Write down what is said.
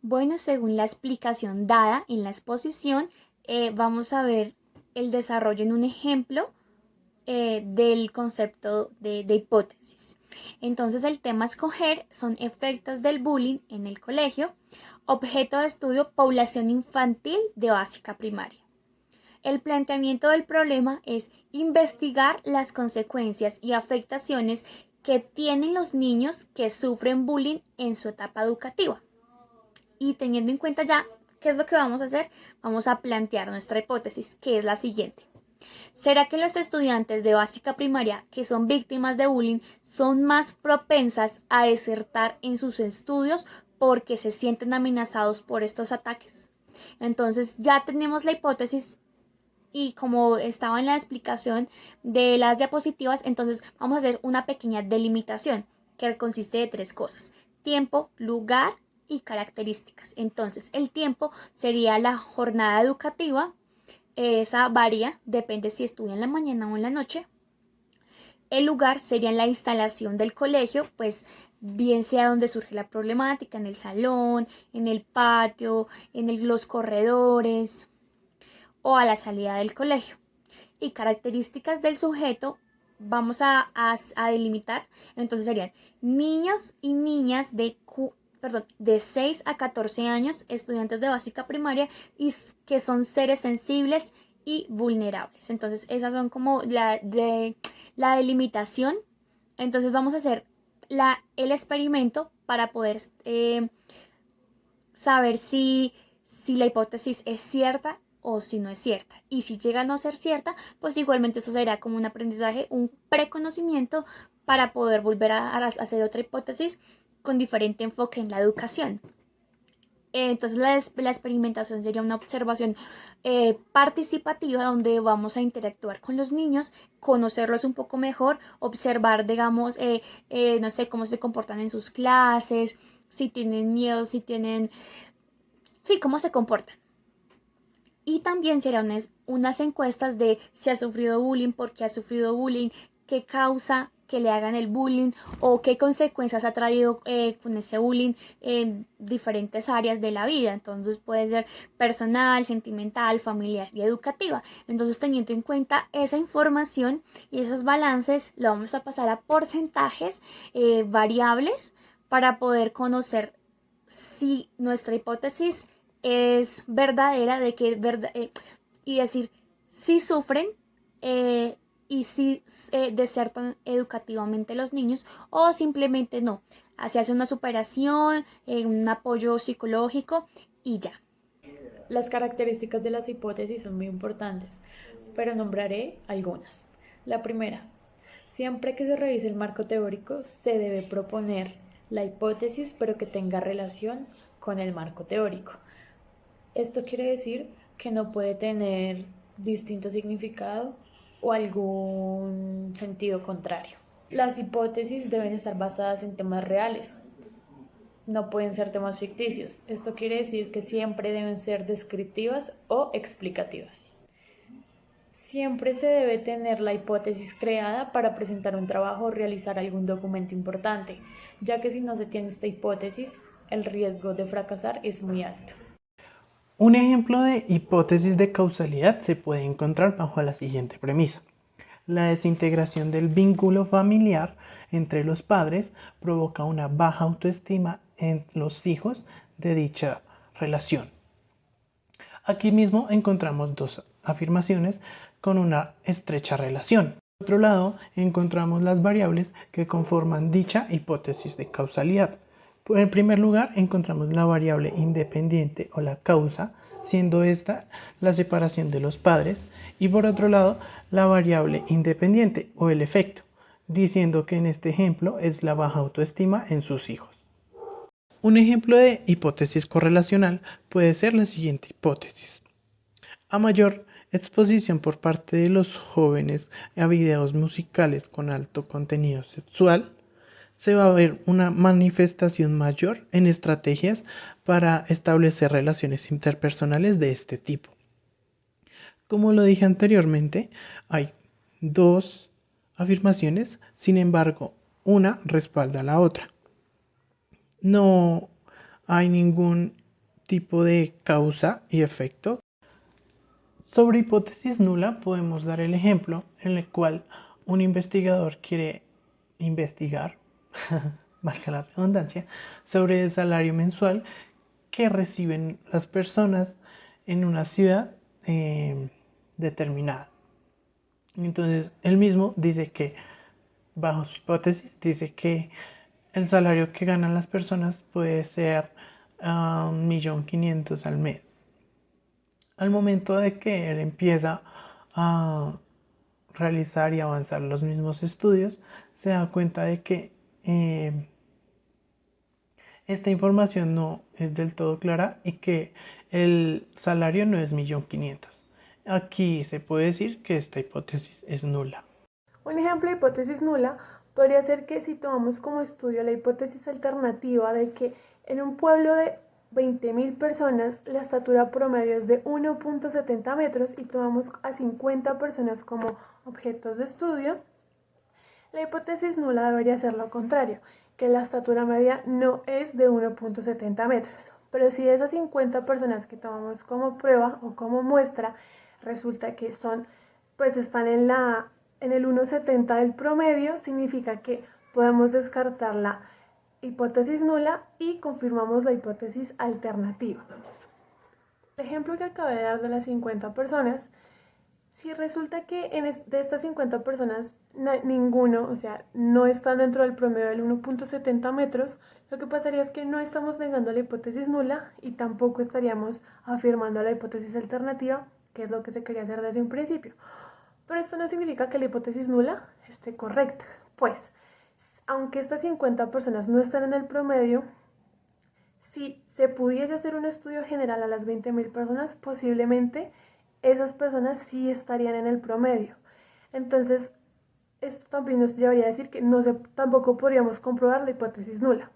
Bueno, según la explicación dada en la exposición, vamos a ver el desarrollo en un ejemplo del concepto de hipótesis. Entonces, el tema a escoger son efectos del bullying en el colegio, objeto de estudio población infantil de básica primaria. El planteamiento del problema es investigar las consecuencias y afectaciones que tienen los niños que sufren bullying en su etapa educativa. Y teniendo en cuenta ya qué es lo que vamos a hacer, vamos a plantear nuestra hipótesis, que es la siguiente. ¿Será que los estudiantes de básica primaria que son víctimas de bullying son más propensas a desertar en sus estudios porque se sienten amenazados por estos ataques? Entonces ya tenemos la hipótesis y como estaba en la explicación de las diapositivas, entonces vamos a hacer una pequeña delimitación que consiste de tres cosas: tiempo, lugar y características. Entonces el tiempo sería la jornada educativa, esa varía, depende si estudia en la mañana o en la noche. El lugar sería en la instalación del colegio, pues bien sea donde surge la problemática, en el salón, en el patio, los corredores o a la salida del colegio. Y características del sujeto vamos a delimitar, entonces serían niños y niñas de 6 a 14 años, estudiantes de básica primaria y que son seres sensibles y vulnerables. Entonces esas son como la delimitación. Entonces vamos a hacer el experimento para poder saber si la hipótesis es cierta o si no es cierta. Y si llega a no ser cierta, pues igualmente eso será como un aprendizaje, un preconocimiento para poder volver a hacer otra hipótesis con diferente enfoque en la educación. Entonces la experimentación sería una observación participativa donde vamos a interactuar con los niños, conocerlos un poco mejor, observar, digamos, no sé, cómo se comportan en sus clases, si tienen miedo, si tienen, sí, cómo se comportan. Y también serán unas encuestas de si ha sufrido bullying, por qué ha sufrido bullying, qué causa que le hagan el bullying o qué consecuencias ha traído con ese bullying en diferentes áreas de la vida. Entonces puede ser personal, sentimental, familiar y educativa. Entonces, teniendo en cuenta esa información y esos balances, lo vamos a pasar a porcentajes variables para poder conocer si nuestra hipótesis es verdadera, y decir si sufren eh, y si desertan educativamente los niños o simplemente no. Se hace una superación, un apoyo psicológico y ya. Las características de las hipótesis son muy importantes, pero nombraré algunas. La primera, siempre que se revise el marco teórico, se debe proponer la hipótesis, pero que tenga relación con el marco teórico. Esto quiere decir que no puede tener distinto significado o algún sentido contrario. Las hipótesis deben estar basadas en temas reales, no pueden ser temas ficticios. Esto quiere decir que siempre deben ser descriptivas o explicativas. Siempre se debe tener la hipótesis creada para presentar un trabajo o realizar algún documento importante, ya que si no se tiene esta hipótesis, el riesgo de fracasar es muy alto. Un ejemplo de hipótesis de causalidad se puede encontrar bajo la siguiente premisa. La desintegración del vínculo familiar entre los padres provoca una baja autoestima en los hijos de dicha relación. Aquí mismo encontramos dos afirmaciones con una estrecha relación. Por otro lado, encontramos las variables que conforman dicha hipótesis de causalidad. En primer lugar, encontramos la variable independiente o la causa, siendo esta la separación de los padres, y por otro lado, la variable independiente o el efecto, diciendo que en este ejemplo es la baja autoestima en sus hijos. Un ejemplo de hipótesis correlacional puede ser la siguiente hipótesis. A mayor exposición por parte de los jóvenes a videos musicales con alto contenido sexual, se va a ver una manifestación mayor en estrategias para establecer relaciones interpersonales de este tipo. Como lo dije anteriormente, hay dos afirmaciones, sin embargo, una respalda a la otra. No hay ningún tipo de causa y efecto. Sobre hipótesis nula podemos dar el ejemplo en el cual un investigador quiere investigar, valga la redundancia, sobre el salario mensual que reciben las personas en una ciudad determinada. Entonces, él mismo dice que, bajo su hipótesis, dice que el salario que ganan las personas puede ser 1.500.000 al mes. Al momento de que él empieza a realizar y avanzar los mismos estudios, se da cuenta de que esta información no es del todo clara y que el salario no es 1.500.000. Aquí se puede decir que esta hipótesis es nula. Un ejemplo de hipótesis nula podría ser que si tomamos como estudio la hipótesis alternativa de que en un pueblo de 20.000 personas la estatura promedio es de 1.70 metros y tomamos a 50 personas como objetos de estudio, la hipótesis nula debería ser lo contrario, que la estatura media no es de 1.70 metros. Pero si esas 50 personas que tomamos como prueba o como muestra resulta que están en el 1.70 del promedio, significa que podemos descartar la hipótesis nula y confirmamos la hipótesis alternativa. El ejemplo que acabé de dar de las 50 personas, si resulta que de estas 50 personas ninguno, o sea, no están dentro del promedio del 1.70 metros, lo que pasaría es que no estamos negando la hipótesis nula y tampoco estaríamos afirmando la hipótesis alternativa, que es lo que se quería hacer desde un principio. Pero esto no significa que la hipótesis nula esté correcta, pues, aunque estas 50 personas no están en el promedio, si se pudiese hacer un estudio general a las 20.000 personas, posiblemente esas personas sí estarían en el promedio. Entonces, esto también nos llevaría a decir que tampoco podríamos comprobar la hipótesis nula.